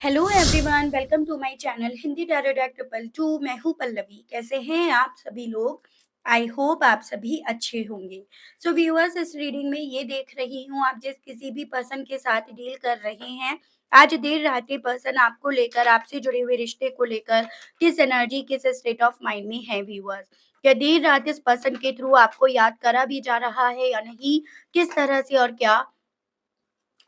Hello everyone, welcome to my channel Hindi tarot deck triple two. मैं हूँ पल्लवी। कैसे हैं आप सभी लोग? आई होप आप सभी अच्छे होंगे। सो व्यूअर्स, इस रीडिंग में ये देख रही हूँ, आप जिस किसी भी पर्सन के साथ डील कर रहे हैं, आज देर रात ये पर्सन आपको लेकर, आपसे जुड़े हुए रिश्ते को लेकर किस एनर्जी, किस स्टेट ऑफ माइंड में है व्यूअर्स। या देर रात इस पर्सन के थ्रू आपको याद करा भी जा रहा है या नहीं, किस तरह से और क्या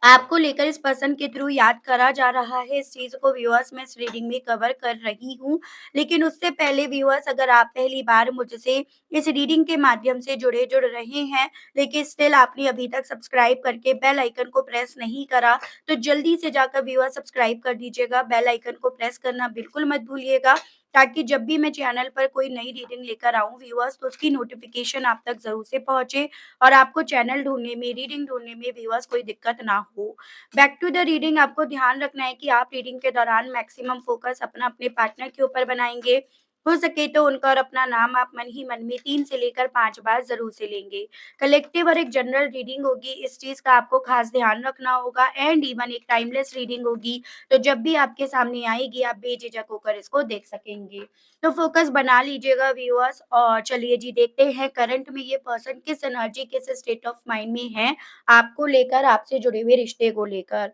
आपको लेकर इस पर्सन के थ्रू याद करा जा रहा है, इस चीज़ को व्यूअर्स मैं इस रीडिंग में कवर कर रही हूँ। लेकिन उससे पहले व्यूअर्स, अगर आप पहली बार मुझसे इस रीडिंग के माध्यम से जुड़ रहे हैं, लेकिन स्टिल आपने अभी तक सब्सक्राइब करके बेल आइकन को प्रेस नहीं करा, तो जल्दी से जाकर व्यूअर्स सब्सक्राइब कर दीजिएगा। बेल आइकन को प्रेस करना बिल्कुल मत भूलिएगा, ताकि जब भी मैं चैनल पर कोई नई रीडिंग लेकर आऊँ व्यूअर्स, तो उसकी नोटिफ़िकेशन आप तक ज़रूर से पहुँचे और आपको चैनल ढूँढने में, रीडिंग ढूँढने में व्यूअर्स कोई दिक्कत ना हो। बैक टू द रीडिंग, आपको ध्यान रखना है कि आप रीडिंग के दौरान मैक्सिमम फोकस अपना अपने पार्टनर के ऊपर बनाएँगे। हो सके तो उनका और अपना नाम आप मन ही मन में 3 से लेकर 5 बार ज़रूर से लेंगे। कलेक्टिव और एक जनरल रीडिंग होगी, इस चीज़ का आपको खास ध्यान रखना होगा एंड इवन एक टाइमलेस रीडिंग होगी, तो जब भी आपके सामने आएगी, आप बेझिझक होकर इसको देख सकेंगे। तो फोकस बना लीजिएगा व्यूअर्स, और चलिए जी देखते हैं करंट में ये पर्सन किस एनर्जी, किस स्टेट ऑफ माइंड में है आपको लेकर, आपसे जुड़े हुए रिश्ते को लेकर।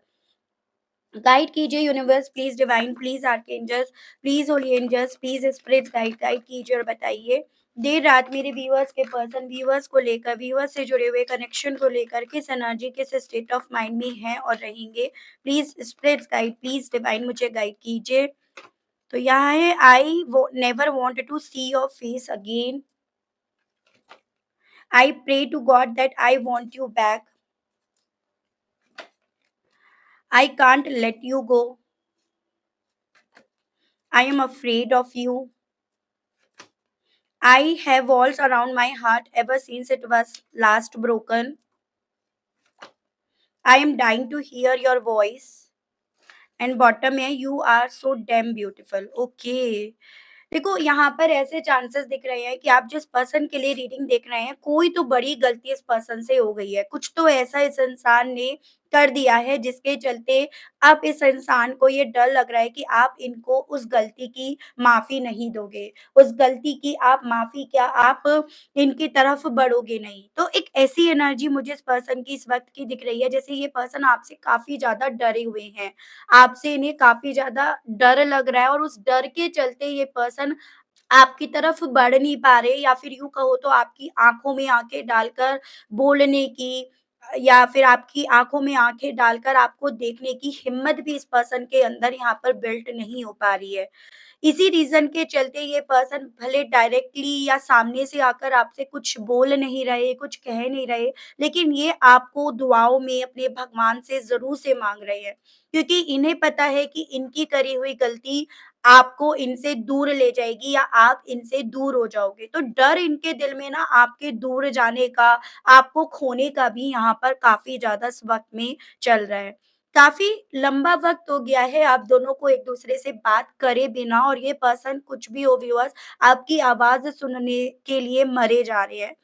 गाइड कीजिए universe, please divine, please archangels, please holy angels, please spirits, guide guide कीजिए और बताइए देर रात मेरे व्यूअर्स के पर्सन, व्यूअर्स को लेकर, व्यूअर्स से जुड़े हुए कनेक्शन को लेकर किस एनर्जी, किस स्टेट ऑफ माइंड में है और रहेंगे। Please spirits guide, please divine मुझे गाइड कीजिए। तो यहाँ है, I never want to see your face again. I pray to God that I want you back. I can't let you go. I am afraid of you. I have walls around my heart ever since it was last broken. I am dying to hear your voice. And bottom है, you are so damn beautiful. Okay. देखो, यहाँ पर ऐसे chances दिख रहे हैं कि आप जिस पर्सन के लिए रीडिंग देख रहे हैं, कोई तो बड़ी गलती इस पर्सन से हो गई है। कुछ तो ऐसा इस इंसान ने कर दिया है जिसके चलते अब इस इंसान को ये डर लग रहा है कि आप इनको उस गलती की माफ़ी नहीं दोगे। उस गलती की आप माफ़ी क्या, आप इनकी तरफ बढ़ोगे नहीं। तो एक ऐसी एनर्जी मुझे इस पर्सन की इस वक़्त की दिख रही है, जैसे ये पर्सन आपसे काफ़ी ज़्यादा डरे हुए हैं। आपसे इन्हें काफ़ी ज़्यादा डर लग रहा है और उस डर के चलते ये पर्सन आपकी तरफ बढ़ नहीं पा रहे, या फिर यूँ कहो तो आपकी आँखों में आँखें डालकर बोलने की, या फिर आपकी आँखों में आँखें डालकर आपको देखने की हिम्मत भी इस पर्सन के अंदर यहाँ पर बिल्ट नहीं हो पा रही है। इसी रीज़न के चलते ये पर्सन भले डायरेक्टली या सामने से आकर आपसे कुछ बोल नहीं रहे, कुछ कह नहीं रहे, लेकिन ये आपको दुआओं में अपने भगवान से ज़रूर से माँग रहे हैं। क्योंकि इन्हें पता है कि इनकी करी हुई गलती आपको इनसे दूर ले जाएगी या आप इनसे दूर हो जाओगे। तो डर इनके दिल में ना आपके दूर जाने का, आपको खोने का भी यहाँ पर काफ़ी ज़्यादा इस वक़्त में चल रहा है। काफ़ी लंबा वक़्त हो गया है आप दोनों को एक-दूसरे से बात करे बिना, और ये पर्सन कुछ भी हो व्यूअर्स, आपकी आवाज़ सुनने के लिए मरे जा रहे हैं।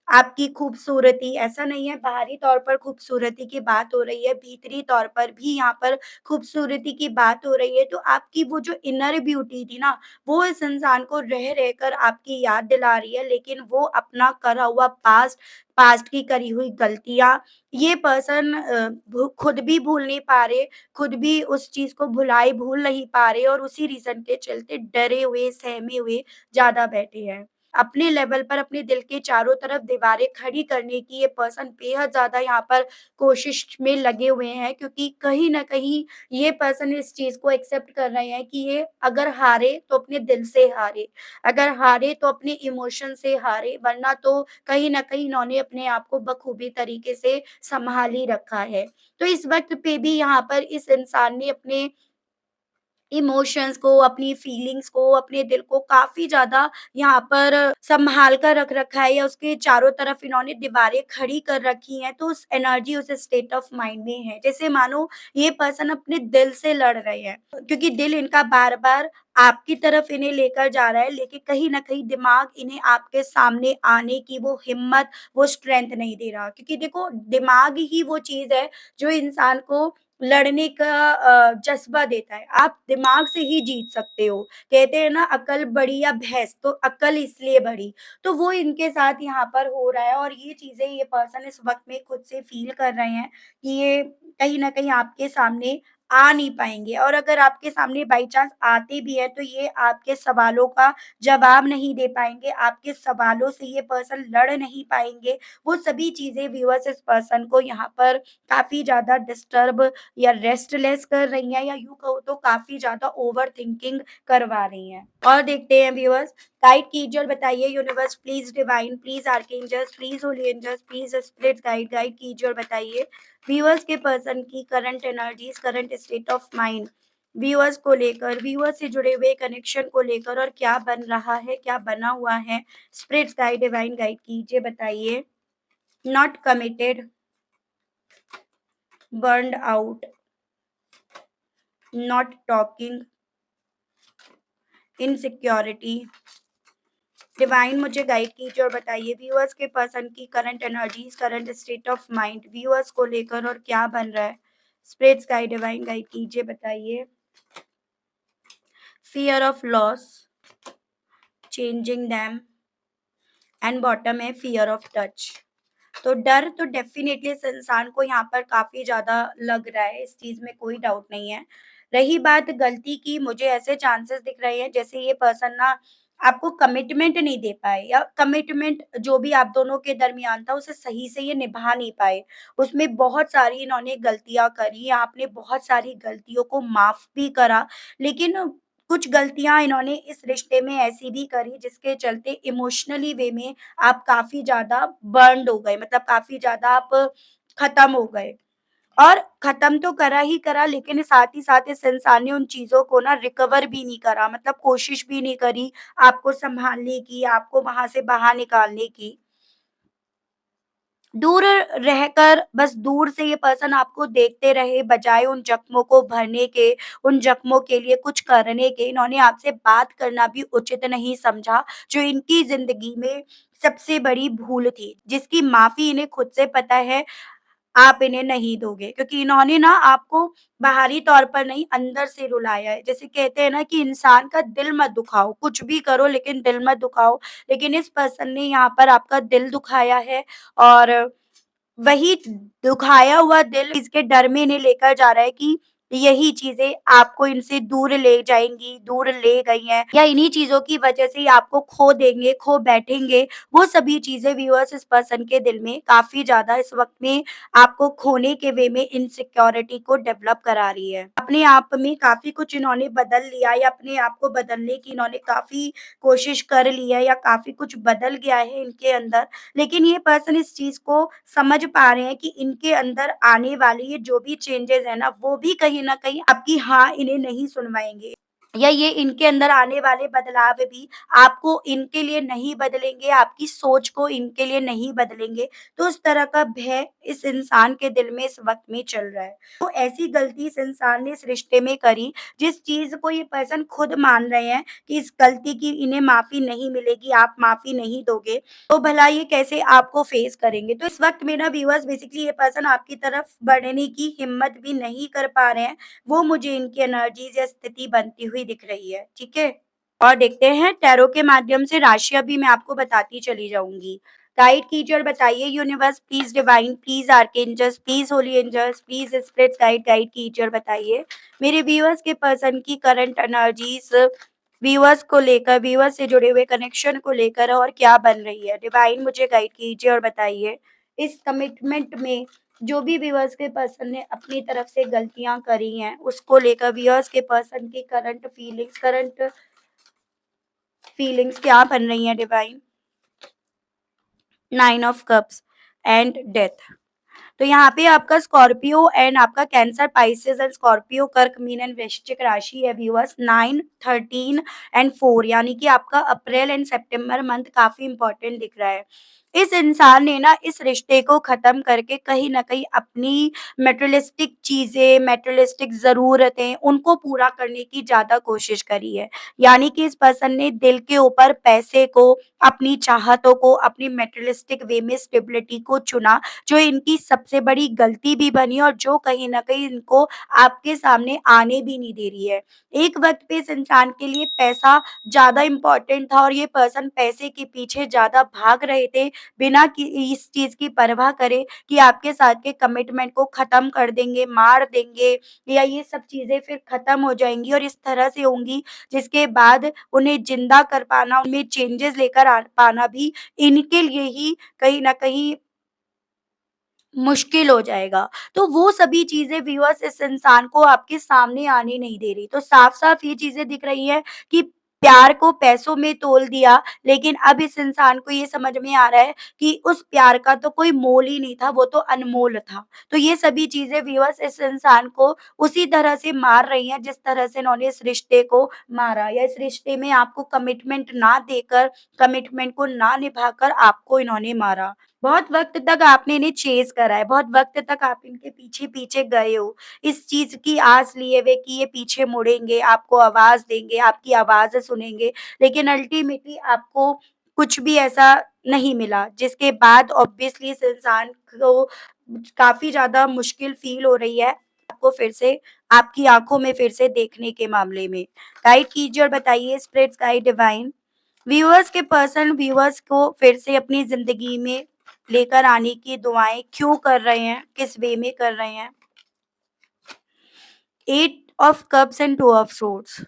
आपकी खूबसूरती, ऐसा नहीं है बाहरी तौर पर खूबसूरती की बात हो रही है, भीतरी तौर पर भी यहाँ पर खूबसूरती की बात हो रही है। तो आपकी वो जो इनर ब्यूटी थी ना, वो इस इंसान को रह रहकर आपकी याद दिला रही है, लेकिन वो अपना करा हुआ पास्ट, पास्ट की करी हुई गलतियाँ, ये पर्सन खुद भी भूल नहीं पा रहे, खुद भी उस चीज़ को भूल नहीं पा रहे, और उसी रीज़न के चलते डरे हुए, सहमे हुए ज़्यादा बैठे हैं। अपने लेवल पर अपने दिल के चारों तरफ दीवारें खड़ी करने की ये पर्सन बेहद ज़्यादा यहाँ पर कोशिश में लगे हुए हैं, क्योंकि कहीं न कहीं ये पर्सन इस चीज़ को एक्सेप्ट कर रहे हैं कि ये अगर हारे तो अपने दिल से हारे, अगर हारे तो अपने इमोशन से हारे, वरना तो कहीं न कहीं इन्होंने अपने आप को बखूबी तरीके से सँभाल ही रखा है। तो इस वक़्त पे भी यहाँ पर इस इंसान ने अपने इमोशंस को, अपनी फीलिंग्स को, अपने दिल को काफ़ी ज़्यादा यहाँ पर सँभाल कर रख रखा है, या उसके चारों तरफ इन्होंने दीवारें खड़ी कर रखी हैं, तो उस एनर्जी, उस स्टेट ऑफ माइंड में है। जैसे मानो ये पर्सन अपने दिल से लड़ रहे हैं, क्योंकि दिल इनका बार-बार आपकी तरफ इन्हें लेकर जा रहा है, लेकिन कहीं न कहीं दिमाग इन्हें आपके सामने आने की वो हिम्मत, वो स्ट्रेंथ नहीं दे रहा। क्योंकि देखो, दिमाग ही वो चीज़ है जो इंसान को लड़ने का जज़्बा देता है। आप दिमाग से ही जीत सकते हो। कहते हैं ना अकल बड़ी या भैंस, तो अकल इसलिए बड़ी। तो वो इनके साथ यहाँ पर हो रहा है और ये चीज़ें ये पर्सन इस वक़्त में खुद से फ़ील कर रहे हैं कि ये कहीं न कहीं आपके सामने आ नहीं पाएँगे और अगर आपके सामने बाई चांस आते भी हैं, तो ये आपके सवालों का जवाब नहीं दे पाएँगे, आपके सवालों से ये पर्सन लड़ नहीं पाएँगे। वो सभी चीज़ें व्यूअर्स इस पर्सन को यहाँ पर काफ़ी ज़्यादा डिस्टर्ब या रेस्टलेस कर रही हैं या यूँ कहो तो काफ़ी ज़्यादा ओवरथिंकिंग करवा रही हैं। और देखते हैं व्यूअर्स, गाइड कीजिए और बताइए universe please divine, please archangels, please holy angels, please spirits guide कीजिए और बताइए व्यूअर्स के पर्सन की current energies, current state of mind viewers को लेकर, व्यूअर्स से जुड़े हुए कनेक्शन को लेकर और क्या बन रहा है, क्या बना हुआ है? स्पिरिट्स गाइड, डिवाइन गाइड कीजिए, बताइए। Not committed, burned out, not talking, insecurity, divine मुझे गाइड कीजिए और बताइए व्यूअर्स के पर्सन की current energies, current state of mind viewers को लेकर और क्या बन रहा है? स्पिरिट्स गाइड, डिवाइन गाइड कीजिए, बताइए। Fear of loss, changing them and bottom है फियर ऑफ टच। तो डर तो डेफ़िनेटली इस इंसान को यहाँ पर काफ़ी ज़्यादा लग रहा है, इस चीज़ में कोई डाउट नहीं है। रही बात गलती की, मुझे ऐसे चांसेस दिख रहे हैं जैसे ये पर्सन ना आपको कमिटमेंट नहीं दे पाए या कमिटमेंट जो भी आप दोनों के दरमियान था, उसे सही से ये निभा नहीं पाए। उसमें बहुत सारी इन्होंने गलतियाँ करी, आपने बहुत सारी गलतियों को माफ़ भी करा, लेकिन कुछ गलतियाँ इन्होंने इस रिश्ते में ऐसी भी करी जिसके चलते इमोशनली वे में आप काफ़ी ज़्यादा बर्न्ड हो गए, मतलब काफ़ी ज़्यादा आप खत्म हो गए और खत्म तो करा ही करा, लेकिन साथ ही साथ इस इंसान ने उन चीज़ों को ना रिकवर भी नहीं करा, मतलब कोशिश भी नहीं करी आपको सँभालने की, आपको वहाँ से बाहर निकालने की। दूर रहकर बस दूर से ये पर्सन आपको देखते रहे, बजाए उन ज़ख्मों को भरने के, उन ज़ख्मों के लिए कुछ करने के, इन्होंने आपसे बात करना भी उचित नहीं समझा, जो इनकी ज़िंदगी में सबसे बड़ी भूल थी, जिसकी माफ़ी इन्हें खुद से पता है, आप इन्हें नहीं दोगे, क्योंकि इन्होंने ना आपको बाहरी तौर पर नहीं, अंदर से रुलाया है। जैसे कहते हैं ना कि इंसान का दिल मत दुखाओ, कुछ भी करो लेकिन दिल मत दुखाओ, लेकिन इस पर्सन ने यहाँ पर आपका दिल दुखाया है और वही दुखाया हुआ दिल इसके डर में इन्हें लेकर जा रहा है कि यही चीज़ें आपको इनसे दूर ले जाएँगी, दूर ले गई हैं या इन्हीं चीज़ों की वजह से ही आपको खो देंगे, खो बैठेंगे। वो सभी चीज़ें व्यूअर्स इस पर्सन के दिल में काफ़ी ज़्यादा इस वक़्त में आपको खोने के वे में इनसिक्योरिटी को डेवलप करा रही है। अपने आप में काफ़ी कुछ इन्होंने बदल लिया या अपने आप को बदलने की इन्होंने काफ़ी कोशिश कर ली है या काफ़ी कुछ बदल गया है इनके अंदर। लेकिन ये पर्सन इस चीज़ को समझ पा रहे हैं कि इनके अंदर आने वाली ये जो भी चेंजेज़ है ना, वो भी कहीं न कहीं आपकी हाँ इन्हें नहीं सुनवाएँगे। या ये इनके अंदर आने वाले बदलाव भी आपको इनके लिए नहीं बदलेंगे, आपकी सोच को इनके लिए नहीं बदलेंगे। तो उस तरह का भय इस इंसान के दिल में इस वक़्त में चल रहा है। तो ऐसी गलती इस इंसान ने इस रिश्ते में करी, जिस चीज़ को ये पर्सन खुद मान रहे हैं कि इस गलती की इन्हें माफ़ी नहीं मिलेगी, आप माफ़ी नहीं दोगे, तो भला ये कैसे आपको फेस करेंगे? तो इस वक़्त में ना व्यूअर्स बेसिकली ये पर्सन आपकी तरफ बढ़ने की हिम्मत भी नहीं कर पा रहे हैं। वो मुझे इनकी एनर्जीज़ या स्थिति बनती हुई दिख रही है, ठीक है? और देखते हैं टैरो के माध्यम से राशियाँ भी मैं आपको बताती चली जाऊँगी। गाइड कीजिए और बताइए universe please divine, please archangels, please holy angels, please spirits guide कीजिए और बताइए मेरे व्यूअर्स के पर्सन की करंट एनर्जीज़ व्यूअर्स को लेकर, व्यूअर्स से जुड़े हुए कनेक्शन को लेकर और क्या बन रही है? डिवाइन मुझे गाइड कीजिए और बताइए इस कमिटमेंट में जो भी व्यूअर्स के पर्सन ने अपनी तरफ से गलतियाँ करी हैं, उसको लेकर व्यूअर्स के पर्सन की करंट फीलिंग्स क्या बन रही हैं divine? 9 of cups and death. तो यहाँ पे आपका स्कॉर्पियो एंड आपका कैंसर, पाइसेस एंड स्कॉर्पियो, कर्क, मीन एंड वृश्चिक राशि है व्यूअर्स 9, 13 एंड 4, यानी कि आपका अप्रैल एंड सितंबर मंथ काफ़ी इम्पोर्टेंट दिख रहा है। इस इंसान ने ना इस रिश्ते को ख़त्म करके कहीं न कहीं अपनी मटेरियलिस्टिक चीज़ें, मटेरियलिस्टिक ज़रूरतें उनको पूरा करने की ज़्यादा कोशिश करी है। यानी कि इस पर्सन ने दिल के ऊपर पैसे को, अपनी चाहतों को, अपनी मटेरियलिस्टिक वे में स्टेबिलिटी को चुना, जो इनकी सबसे सबसे बड़ी गलती भी बनी और जो कहीं न कहीं इनको आपके सामने आने भी नहीं दे रही है। एक वक़्त पे इस इंसान के लिए पैसा ज़्यादा इम्पोर्टेंट था और ये पर्सन पैसे के पीछे ज़्यादा भाग रहे थे, बिना कि इस चीज़ की परवाह करे कि आपके साथ के कमिटमेंट को ख़त्म कर देंगे, मार देंगे या ये सब चीज़ें फिर ख़त्म हो जाएँगी और इस तरह से होंगी, जिसके बाद उन्हें ज़िंदा कर पाना, उनमें चेंजेज़ लेकर आ पाना भी इनके लिए ही कहीं न कहीं मुश्किल हो जाएगा। तो वो सभी चीज़ें व्यूअर्स इस इंसान को आपके सामने आने नहीं दे रही। तो साफ-साफ ये चीज़ें दिख रही हैं कि प्यार को पैसों में तोल दिया, लेकिन अब इस इंसान को ये समझ में आ रहा है कि उस प्यार का तो कोई मोल ही नहीं था, वो तो अनमोल था। तो ये सभी चीज़ें व्यूअर्स इस इंसान को उसी तरह से मार रही हैं, जिस तरह से इन्होंने इस रिश्ते को मारा या इस रिश्ते में आपको कमिटमेंट ना देकर, कमिटमेंट को ना निभाकर आपको इन्होंने मारा। बहुत वक़्त तक आपने इन्हें चेज़ करा है, बहुत वक़्त तक आप इनके पीछे-पीछे गए हो। इस चीज़ की आस लिए हुए कि ये पीछे मुड़ेंगे, आपको आवाज़ देंगे, आपकी आवाज़ें सुनेंगे, लेकिन अल्टीमेटली आपको कुछ भी ऐसा नहीं मिला, जिसके बाद ऑब्वियसली इस इंसान को काफ़ी ज़्यादा मुश्किल फ़ील हो रही है, आपको फिर से आपकी आँखों में फिर से देखने के मामले में। गाइड कीजिए और बताइए स्पिरिट्स गाइड डिवाइन व्यूअर्स को फिर से अपनी ज़िंदगी में लेकर आने की दुआएँ क्यों कर रहे हैं? किस वे में कर रहे हैं? 8 of cups and 2 of swords.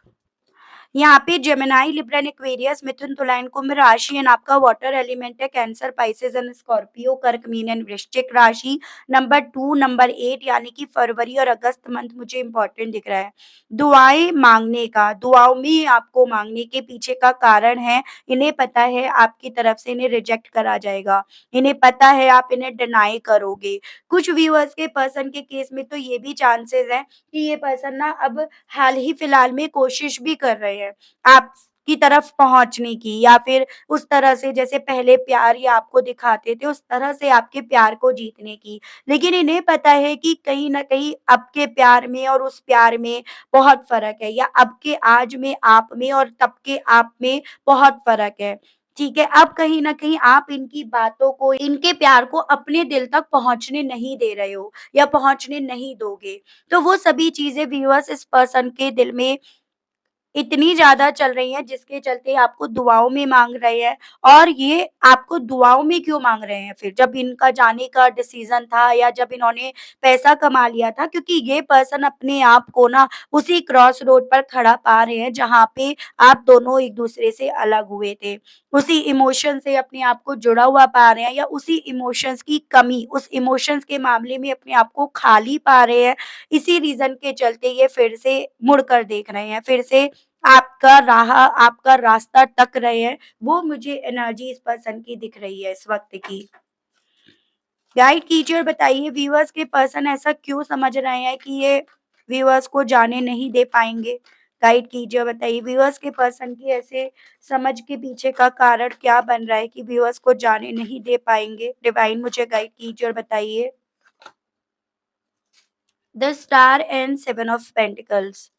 यहाँ पे जेमिनी, लिब्रा एंड एक्वेरियस, मिथुन, तुला एंड कुंभ राशि एंड आपका वाटर एलिमेंट है कैंसर, पाइसेस एंड स्कॉर्पियो, कर्क, मीन एंड वृश्चिक राशि। नंबर 2, नंबर 8 यानी कि फरवरी और अगस्त मंथ मुझे इम्पोर्टेंट दिख रहा है। दुआएँ माँगने का, दुआओं में आपको माँगने के पीछे का कारण है, इन्हें पता है आपकी तरफ से इन्हें रिजेक्ट करा जाएगा। इन्हें पता है आप इन्हें डिनाई करोगे। कुछ व्यूअर्स के पर्सन के केस में तो ये भी चांसेस हैं कि ये पर्सन ना अब हाल ही फिलहाल में कोशिश भी कर रहे हैं आपकी तरफ पहुँचने की या फिर उस तरह से जैसे पहले प्यार ये आपको दिखाते थे, उस तरह से आपके प्यार को जीतने की। लेकिन इन्हें पता है कि कहीं न कहीं अब के प्यार में और उस प्यार में बहुत फ़र्क है या अब के आज में आप में और तब के आप में बहुत फ़र्क है। ठीक है, अब कहीं न कहीं आप इनकी बातों को, इनके प्यार को अपने दिल तक पहुँचने नहीं दे रहे हो या पहुँचने नहीं दोगे। तो वो सभी चीज़ें व्यूअर्स इस पर्सन के दिल में इतनी ज़्यादा चल रही हैं जिसके चलते आपको दुआओं में माँग रहे हैं और ये आपको दुआओं में क्यों माँग रहे हैं फिर? जब इनका जाने का डिसीज़न था या जब इन्होंने पैसा कमा लिया था क्योंकि ये पर्सन अपने आप को ना उसी क्रॉस रोड पर खड़ा पा रहे हैं जहाँ पे आप दोनों एक-दूसरे से अलग हुए थे। उसी इमोशन से अपने आप को जुड़ा हुआ पा रहे हैं या उसी इमोशंस की कमी, उस इमोशंस के मामले में अपने आप को खाली पा रहे हैं। इसी रीज़न के चलते ये फिर से मुड़ कर देख रहे हैं, फिर से आपका रास्ता तक रहे हैं, वो मुझे एनर्जी इस पर्सन की दिख रही है इस वक़्त की। गाइड कीजिए और बताइए व्यूअर्स के पर्सन ऐसा क्यों समझ रहे हैं कि ये व्यूअर्स को जाने नहीं दे पाएँगे? गाइड कीजिए और बताइए व्यूअर्स के पर्सन की ऐसे समझ के पीछे का कारण क्या बन रहा है कि व्यूअर्स को जाने नहीं दे पाएँगे? डिवाइन मुझे गाइड कीजिए और बताइए। The star and 7 of pentacles.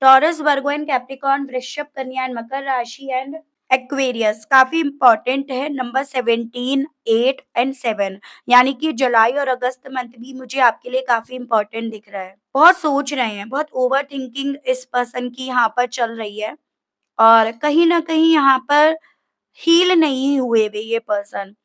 Taurus, Virgo and Capricorn, वृषभ, कन्या एंड मकर राशि एंड एक्वेरियस काफी इंपॉर्टेंट है। नंबर 17, 8 एंड 7 यानी कि जुलाई और अगस्त मंथ भी मुझे आपके लिए काफी इंपॉर्टेंट दिख रहा है। बहुत सोच रहे हैं, बहुत ओवर थिंकिंग इस पर्सन की यहाँ पर चल रही है और कहीं ना कहीं यहाँ पर हील नहीं हुए वे ये पर्सन।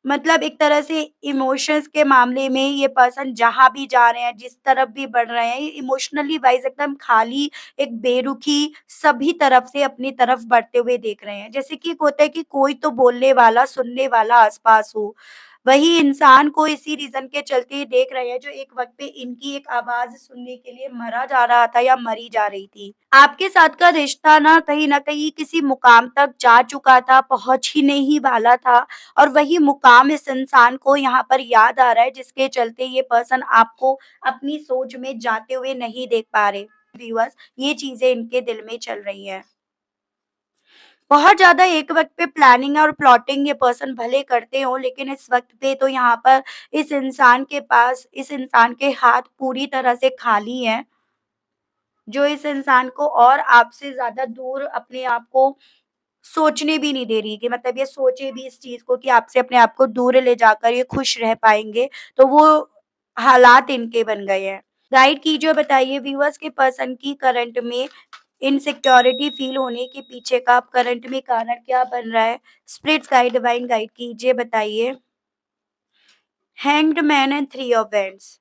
मतलब एक तरह से इमोशंस के मामले में ये पर्सन जहाँ भी जा रहे हैं, जिस तरफ भी बढ़ रहे हैं, ये इमोशनली वाइज़ एकदम खाली, एक बेरुखी, सभी तरफ से अपनी तरफ बढ़ते हुए देख रहे हैं। जैसे कि एक होता है कि कोई तो बोलने वाला, सुनने वाला आस-पास हो। वही इंसान को इसी रीज़न के चलते ये देख रहे हैं जो एक वक़्त पे इनकी एक आवाज़ सुनने के लिए मरा जा रहा था या मरी जा रही थी। आपके साथ का रिश्ता ना कहीं न कहीं किसी मुकाम तक जा चुका था, पहुँच ही नहीं वाला था और वही मुकाम इस इंसान को यहाँ पर याद आ रहा है जिसके चलते ये पर्सन आपको अपनी सोच में जाते हुए नहीं देख पा रहे। व्यूअर्स ये चीज़ें इनके दिल में चल रही हैं। बहुत ज़्यादा एक वक़्त पे प्लानिंग और प्लॉटिंग ये पर्सन भले करते हों लेकिन इस वक़्त पे तो यहाँ पर इस इंसान के हाथ पूरी तरह से खाली हैं, जो इस इंसान को और आपसे ज़्यादा दूर अपने आप को सोचने भी नहीं दे रही कि मतलब ये सोचे भी इस चीज़ को कि आपसे अपने आप को दूर ले जाकर ये खुश रह पाएँगे, तो वो हालात इनके बन गए हैं। गाइड कीजिए और बताइए व्यूअर्स के पर्सन की करंट में इनसिक्योरिटी फ़ील होने के पीछे का अब करंट में कारण क्या बन रहा है? स्पिरिट्स गाइड, डिवाइन गाइड कीजिए, बताइए। Hanged man and three of wands.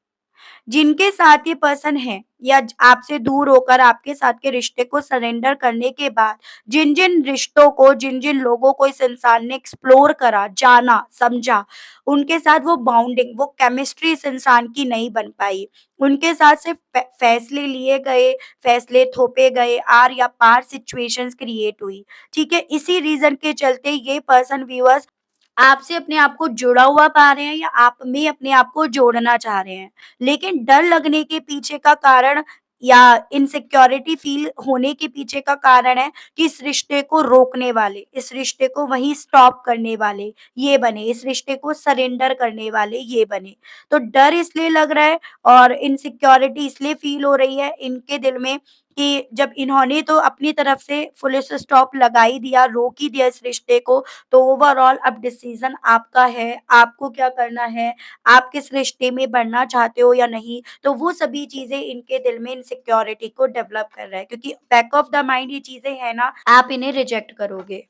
जिनके साथ ये पर्सन है या आपसे दूर होकर आपके साथ के रिश्ते को सरेंडर करने के बाद जिन जिन रिश्तों को जिन जिन लोगों को इस इंसान ने एक्सप्लोर करा, जाना, समझा, उनके साथ वो बाउंडिंग, वो केमिस्ट्री इस इंसान की नहीं बन पाई। उनके साथ सिर्फ फैसले लिए गए, फैसले थोपे गए, आर या पार सिचुएशंस क्रिएट हुई। ठीक है, इसी रीजन के चलते ये पर्सन व्यूअर्स आपसे अपने आप को जुड़ा हुआ पा रहे हैं या आप में अपने आप को जोड़ना चाह रहे हैं। लेकिन डर लगने के पीछे का कारण या इनसिक्योरिटी फ़ील होने के पीछे का कारण है कि इस रिश्ते को रोकने वाले, इस रिश्ते को वहीं स्टॉप करने वाले ये बने, इस रिश्ते को सरेंडर करने वाले ये बने। तो डर इसलिए लग रहा है और इनसिक्योरिटी इसलिए फ़ील हो रही है इनके दिल में कि जब इन्होंने तो अपनी तरफ से फुल स्टॉप लगा ही दिया, रोक ही दिया इस रिश्ते को, तो ओवरऑल अब डिसीजन आपका है, आपको क्या करना है, आप किस रिश्ते में बढ़ना चाहते हो या नहीं, तो वो सभी चीज़ें इनके दिल में इनसिक्योरिटी को डेवलप कर रहा है क्योंकि बैक ऑफ द माइंड ये चीज़ें हैं ना, आप इन्हें रिजेक्ट करोगे।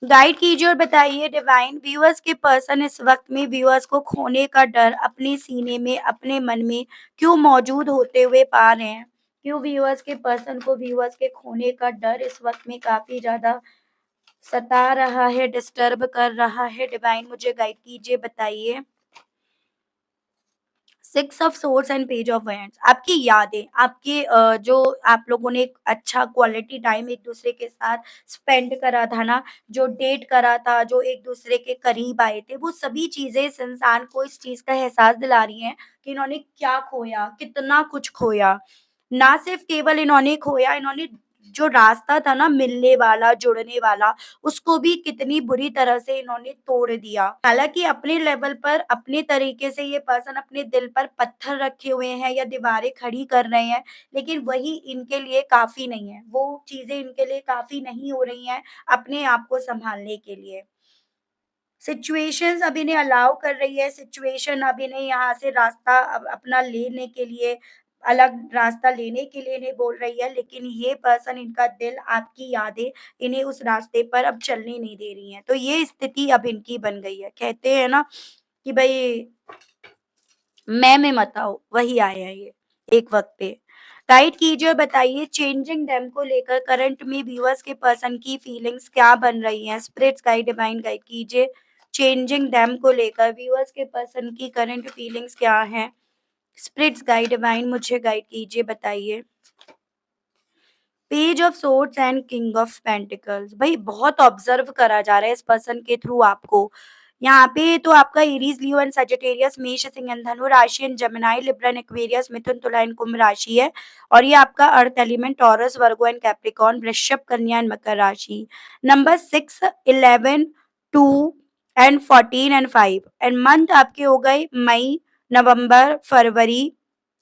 गाइड कीजिए और बताइए डिवाइन व्यूअर्स के पर्सन इस वक़्त में व्यूअर्स को खोने का डर अपने सीने में, अपने मन में क्यों मौजूद होते हुए पा रहे हैं? क्यों व्यूअर्स के पर्सन को व्यूअर्स के खोने का डर इस वक़्त में काफ़ी ज़्यादा सता रहा है, डिस्टर्ब कर रहा है? डिवाइन मुझे गाइड कीजिए, बताइए। Six of swords and page of wands आपकी यादें, आपके जो आप लोगों ने एक अच्छा क्वालिटी टाइम एक-दूसरे के साथ स्पेंड करा था ना, जो डेट करा था, जो एक-दूसरे के करीब आए थे, वो सभी चीज़ें इस इंसान को इस चीज़ का एहसास दिला रही हैं कि इन्होंने क्या खोया, कितना कुछ खोया। ना सिर्फ केवल इन्होंने खोया, इन्होंने जो रास्ता था ना मिलने वाला, जुड़ने वाला, उसको भी कितनी बुरी तरह से इन्होंने तोड़ दिया। हालाँकि अपने लेवल पर, अपने तरीके से ये पर्सन अपने दिल पर पत्थर रखे हुए हैं या दीवारें खड़ी कर रहे हैं, लेकिन वही इनके लिए काफ़ी नहीं है। वो चीज़ें इनके लिए काफ़ी नहीं हो रही हैं अपने आप को सँभालने के लिए। सिचुएशंस अब इन्हें अलाउ कर रही है, सिचुएशन अब इन्हें यहाँ से रास्ता अपना लेने के लिए, अलग रास्ता लेने के लिए इन्हें बोल रही है, लेकिन ये पर्सन, इनका दिल, आपकी यादें इन्हें उस रास्ते पर अब चलने नहीं दे रही हैं। तो ये स्थिति अब इनकी बन गई है। कहते हैं ना कि भई मैं में मत आओ, वही आए हैं ये, एक वक़्त पे। गाइड कीजिए और बताइए चेंजिंग देम को लेकर करंट में व्यूअर्स के पर्सन की फीलिंग्स क्या बन रही हैं? स्पिरिट्स गाइड, डिवाइन गाइड कीजिए। चेंजिंग देम को लेकर व्यूअर्स के पर्सन की करंट फीलिंग्स क्या हैं? स्पिरिट्स गाइड, डिवाइन मुझे गाइड कीजिए, बताइए। Page of swords and king of pentacles भाई बहुत ऑब्जर्व करा जा रहा है इस पर्सन के थ्रू आपको। यहाँ पे तो आपका एरीज, लियो एंड सजिटेरियस, मेष, सिंह एंड धनु राशि and Gemini, Libra and Aquarius, मिथुन, तुला एंड कुंभ राशि है। और ये आपका earth element Taurus, Virgo and Capricorn, वृषभ, कन्या एंड मकर राशि। Number 6, 11, 2 and 14 and 5 and month आपके हो गए मई, नवंबर, फरवरी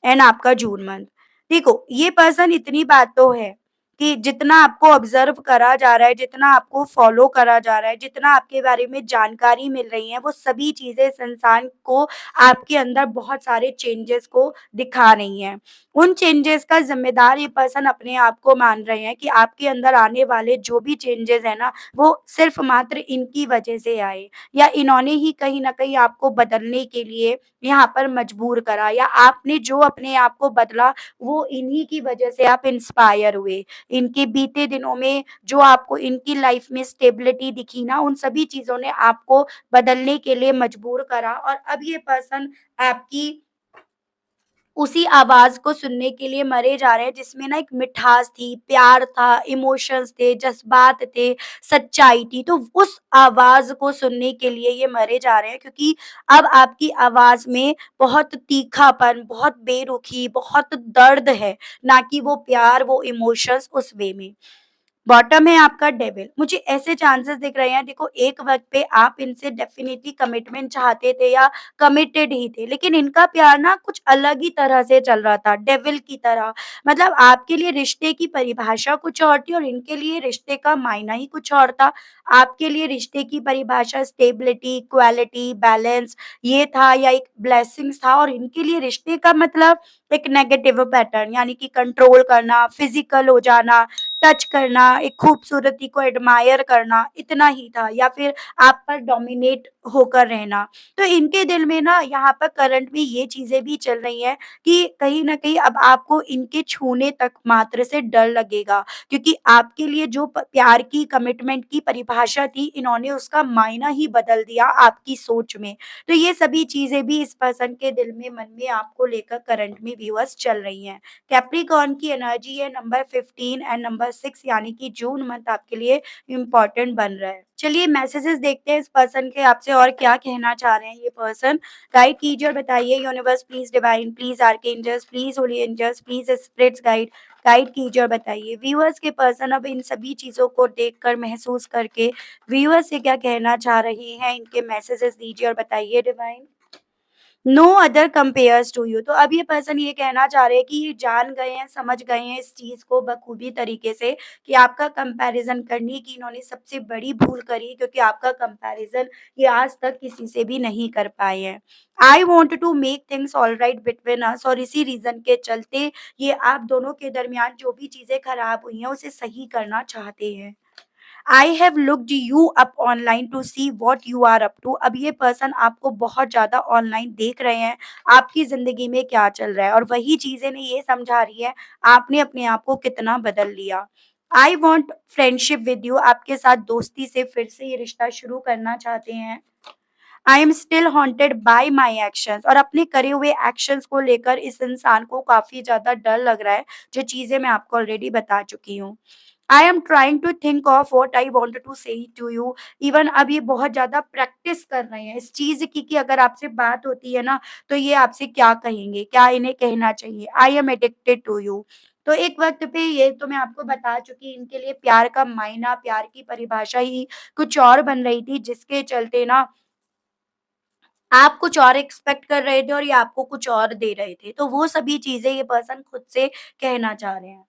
एंड आपका जून मंथ। देखो ये पर्सन, इतनी बात तो है कि जितना आपको ऑब्जर्व करा जा रहा है, जितना आपको फॉलो करा जा रहा है, जितना आपके बारे में जानकारी मिल रही है, वो सभी चीज़ें इस इंसान को आपके अंदर बहुत सारे चेंजेस को दिखा रही हैं। उन चेंजेस का ज़िम्मेदार ये पर्सन अपने आप को मान रहे हैं कि आपके अंदर आने वाले जो भी चेंजेस हैं ना, वो सिर्फ़ मात्र इनकी वजह से आए या इन्होंने ही कहीं न कहीं आपको बदलने के लिए यहाँ पर मजबूर करा या आपने जो अपने आप को बदला, वो इन्हीं की वजह से आप इंस्पायर हुए। इनके बीते दिनों में जो आपको इनकी लाइफ में स्टेबिलिटी दिखी ना, उन सभी चीज़ों ने आपको बदलने के लिए मजबूर करा और अब ये पर्सन आपकी उसी आवाज़ को सुनने के लिए मरे जा रहे हैं जिसमें ना एक मिठास थी, प्यार था, इमोशंस थे, जज़्बात थे, सच्चाई थी। तो उस आवाज़ को सुनने के लिए ये मरे जा रहे हैं क्योंकि अब आपकी आवाज़ में बहुत तीखापन, बहुत बेरुखी, बहुत दर्द है, ना कि वो प्यार, वो इमोशंस उस वे में। बॉटम है आपका डेविल। मुझे ऐसे चांसेस दिख रहे हैं, देखो एक वक़्त पे आप इनसे डेफ़िनिटली कमिटमेंट चाहते थे या कमिटेड ही थे, लेकिन इनका प्यार ना कुछ अलग ही तरह से चल रहा था, डेविल की तरह। मतलब आपके लिए रिश्ते की परिभाषा कुछ और थी और इनके लिए रिश्ते का मायना ही कुछ और था। आपके लिए रिश्ते की परिभाषा स्टेबिलिटी, इक्वालिटी, बैलेंस ये था या एक ब्लेसिंग्स था, और इनके लिए रिश्ते का मतलब एक नेगेटिव पैटर्न, यानी कि कंट्रोल करना, फिज़िकल हो जाना, टच करना, एक खूबसूरती को एडमायर करना, इतना ही था, या फिर आप पर डोमिनेट होकर रहना। तो इनके दिल में ना यहाँ पर करंट में ये चीज़ें भी चल रही हैं कि कहीं न कहीं अब आपको इनके छूने तक मात्र से डर लगेगा, क्योंकि आपके लिए जो प प्यार की, कमिटमेंट की परिभाषा थी, इन्होंने उसका मायना ही बदल दिया आपकी सोच में। तो ये सभी चीज़ें भी इस पर्सन के दिल में, मन में आपको लेकर करंट में व्यूअर्स चल रही हैं। कैप्रिकॉर्न की एनर्जी है नंबर 15 एंड नंबर 6, यानी कि जून मंथ आपके लिए इम्पोर्टेंट बन रहा है। चलिए मैसेजेस देखते हैं इस पर्सन के आपसे और क्या कहना चाह रहे हैं ये पर्सन। गाइड कीजिए और बताइए universe please, divine please, archangels please, holy angels please, spirits guide, guide कीजिए और बताइए व्यूअर्स के पर्सन अब इन सभी चीज़ों को देखकर, महसूस करके व्यूअर्स से क्या कहना चाह रहे हैं, इनके मैसेजेस दीजिए और बताइए divine. No other compares to you. तो अब ये पर्सन ये कहना चाह रहे हैं कि ये जान गए हैं, समझ गए हैं इस चीज़ को बखूबी तरीके से कि आपका कंपैरिज़न करने की इन्होंने सबसे बड़ी भूल करी, क्योंकि आपका कंपैरिज़न ये आज तक किसी से भी नहीं कर पाए हैं। I want to make things alright between us, और इसी रीज़न के चलते ये आप दोनों के दरमियान जो भी चीज़ें खराब हुई हैं, उसे सही करना चाहते हैं। I have looked you up online to see what you are up to. अब ये पर्सन आपको बहुत ज़्यादा ऑनलाइन देख रहे हैं, आपकी ज़िंदगी में क्या चल रहा है, और वही चीज़ इन्हें ये समझा रही है, आपने अपने आप को कितना बदल लिया। I want friendship with you, आपके साथ दोस्ती से फिर से ये रिश्ता शुरू करना चाहते हैं। I am still haunted bye my actions, और अपने करे हुए एक्शंस को लेकर इस इंसान को काफ़ी ज़्यादा डर लग रहा है, जो चीज़ें मैं आपको ऑलरेडी बता चुकी हूँ। I am trying to think of what I want to say to you. Even अब ये बहुत ज़्यादा प्रैक्टिस कर रहे हैं इस चीज़ की कि अगर आपसे बात होती है ना, तो ये आपसे क्या कहेंगे, क्या इन्हें कहना चाहिए। I am addicted to you. तो एक वक़्त पे ये तो मैं आपको बता चुकी, इनके लिए प्यार का मायना, प्यार की परिभाषा ही कुछ और बन रही थी, जिसके चलते ना आप कुछ और एक्सपेक्ट कर रहे थे और ये आपको कुछ और दे रहे थे। तो वो सभी चीज़ें ये पर्सन खुद से कहना चाह रहे हैं।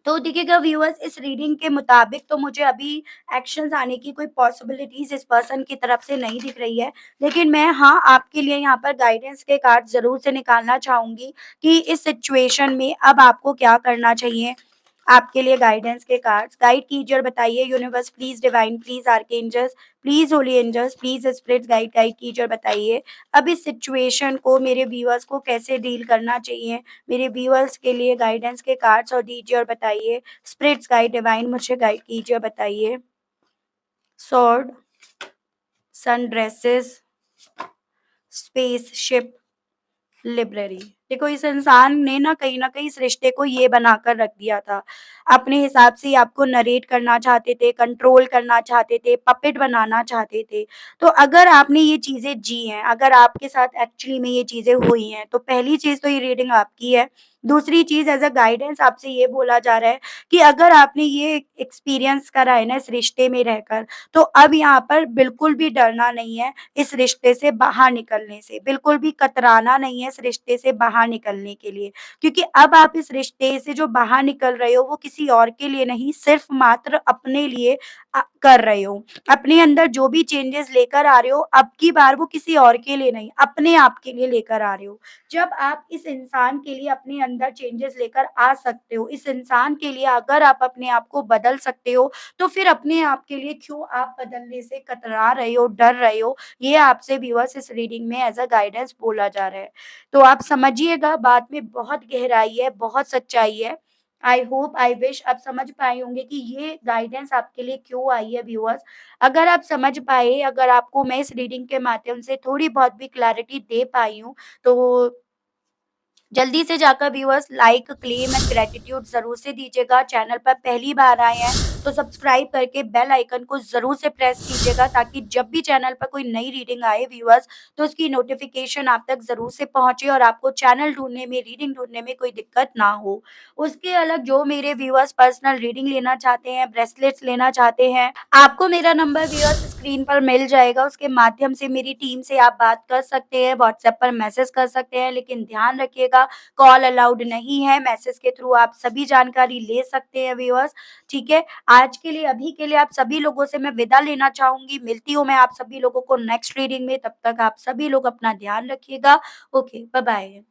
तो देखिएगा व्यूअर्स, इस रीडिंग के मुताबिक तो मुझे अभी एक्शंस आने की कोई पॉसिबिलिटीज़ इस पर्सन की तरफ से नहीं दिख रही है। लेकिन मैं हाँ, आपके लिए यहाँ पर गाइडेंस के कार्ड ज़रूर से निकालना चाहूँगी कि इस सिचुएशन में अब आपको क्या करना चाहिए। आपके लिए गाइडेंस के कार्ड्स गाइड कीजिए और बताइए universe please, divine please, archangels please, holy angels please, spirits guide, guide कीजिए और बताइए अब इस सिचुएशन को मेरे व्यूअर्स को कैसे डील करना चाहिए। मेरे व्यूअर्स के लिए गाइडेंस के कार्ड्स और दीजिए और बताइए। स्पिरिट्स गाइड, डिवाइन मुझे गाइड कीजिए और बताइए। स्वॉर्ड, सन ड्रेसेस, स्पेसशिप, लाइब्रेरी। देखो इस इंसान ने ना कहीं न कहीं इस रिश्ते को ये बनाकर रख दिया था। अपने हिसाब से ही आपको नरेट करना चाहते थे, कंट्रोल करना चाहते थे, पपेट बनाना चाहते थे। तो अगर आपने ये चीज़ें जी हैं, अगर आपके साथ एक्चुअली में ये चीज़ें हुई हैं, तो पहली चीज़ तो ये रीडिंग आपकी है। दूसरी चीज़ एज़ अ गाइडेंस आपसे ये बोला जा रहा है कि अगर आपने ये एक्सपीरियंस करा है ना इस रिश्ते में रहकर, तो अब यहाँ पर बिल्कुल भी डरना नहीं है इस रिश्ते से बाहर निकलने से, बिल्कुल भी कतराना नहीं है इस रिश्ते से बाहर निकलने के लिए। क्योंकि अब आप इस रिश्ते से जो बाहर निकल रहे हो, वो किसी और के लिए नहीं, सिर्फ़ मात्र अपने लिए कर रहे हो। अपने अंदर जो भी चेंजेज़ लेकर आ रहे हो, अब की बार वो किसी और के लिए नहीं, अपने आप के लिए लेकर आ रहे हो। जब आप इस इंसान के लिए अपने अंदर चेंजेज़ लेकर आ सकते हो, इस इंसान के लिए अगर आप अपने आप को बदल सकते हो, तो फिर अपने आप के लिए क्यों आप बदलने से कतरा रहे हो, डर रहे हो? ये आपसे व्यूअर्स इस रीडिंग में एज़ अ गाइडेंस बोला जा रहा है। तो आप समझिएगा, बात में बहुत गहराई है, बहुत सच्चाई है। आई होप, आई विश आप समझ पाए होंगे कि ये गाइडेंस आपके लिए क्यों आई है व्यूअर्स। अगर आप समझ पाए, अगर आपको मैं इस रीडिंग के माध्यम से थोड़ी बहुत भी क्लैरिटी दे पाई हूँ, तो जल्दी से जाकर viewers like, claim and gratitude ज़रूर से दीजिएगा। चैनल पर पहली बार आए हैं तो सब्सक्राइब करके बेल आइकन को ज़रूर से प्रेस कीजिएगा, ताकि जब भी चैनल पर कोई नई रीडिंग आए व्यूअर्स, तो उसकी नोटिफ़िकेशन आप तक ज़रूर से पहुँचे और आपको चैनल ढूँढने में, रीडिंग ढूँढने में कोई दिक्कत ना हो। उसके अलग जो मेरे व्यूअर्स पर्सनल रीडिंग लेना चाहते हैं, ब्रेसलेट्स लेना चाहते हैं, आपको मेरा नंबर व्यूअर्स स्क्रीन पर मिल जाएगा। उसके माध्यम से मेरी टीम से आप बात कर सकते हैं, व्हाट्सएप पर मैसेज कर सकते हैं, लेकिन ध्यान रखिएगा कॉल अलाउड नहीं है, मैसेज के थ्रू आप सभी जानकारी ले सकते हैं व्यूअर्स, ठीक है? आज के लिए, अभी के लिए आप सभी लोगों से मैं विदा लेना चाहूँगी, मिलती हूँ मैं आप सभी लोगों को नेक्स्ट रीडिंग में, तब तक आप सभी लोग अपना ध्यान रखिएगा। Okay, bye-bye.